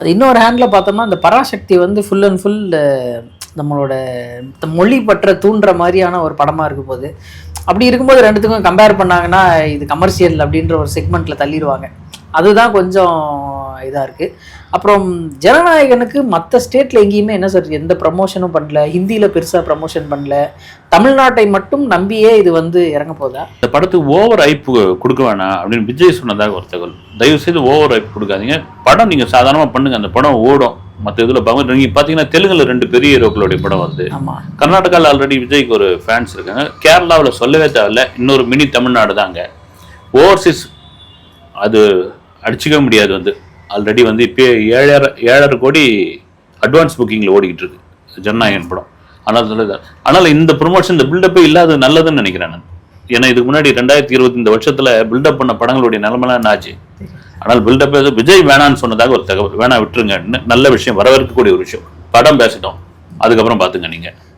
அது இன்னொரு ஹேண்டில் பார்த்தோம்னா இந்த பராசக்தி வந்து ஃபுல் அண்ட் ஃபுல் நம்மளோட மொழி பற்ற தூண்டுற மாதிரியான ஒரு படமாக இருக்கும் போது, அப்படி இருக்கும்போது ரெண்டுத்துக்கும் கம்பேர் பண்ணாங்கன்னா இது கமர்ஷியல் அப்படின்ற ஒரு செக்மெண்ட்டில் தள்ளிடுவாங்க. அதுதான் கொஞ்சம் இதாக இருக்குது. அப்புறம் ஜனநாயகனுக்கு மற்ற ஸ்டேட்டில் எங்கேயுமே என்ன சார் எந்த ப்ரமோஷனும் பண்ணல, ஹிந்தியில் பெருசாக ப்ரமோஷன் பண்ணல, தமிழ்நாட்டை மட்டும் நம்பியே இது வந்து இறங்க போதா? இந்த படத்துக்கு ஓவர் ஐப்பு கொடுக்க வேணாம் அப்படின்னு விஜய் சொன்னதாக ஒரு தகவல். தயவு செய்து ஓவர் ஐப்பு கொடுக்காதீங்க, படம் நீங்கள் சாதாரணமாக பண்ணுங்க, அந்த படம் ஓடும். மற்ற இதில் நீங்கள் பார்த்தீங்கன்னா தெலுங்குல 2 பெரிய ஹீரோக்களுடைய படம் வருது. கர்நாடகாவில் ஆல்ரெடி விஜய்க்கு ஒரு ஃபேன்ஸ் இருக்காங்க. கேரளாவில் சொல்லவே தேவையில்ல, இன்னொரு மினி தமிழ்நாடு தாங்க. ஓவர்சீஸ் அது அடிச்சுக்க முடியாது. வந்து ஆல்ரெடி வந்து இப்போ 7.5 கோடி அட்வான்ஸ் புக்கிங்கில் ஓடிக்கிட்டு இருக்கு ஜனநாயகன் படம். ஆனால் இந்த ப்ரொமோஷன் இந்த பில்டப்பே இல்லாத நல்லதுன்னு நினைக்கிறேன் நான். ஏன்னா இதுக்கு முன்னாடி 2020 இந்த வருஷத்துல பில்டப் பண்ண படங்களுடைய நிலைமைலாம் என்ன ஆச்சு? ஆனால் பில்டப் விஜய் வேணான்னு சொன்னதாக ஒரு தகவல். வேணா விட்டுருங்க, நல்ல விஷயம், வரவேற்கக்கூடிய ஒரு விஷயம். படம் பேசிட்டோம், அதுக்கப்புறம் பார்த்துங்க நீங்க.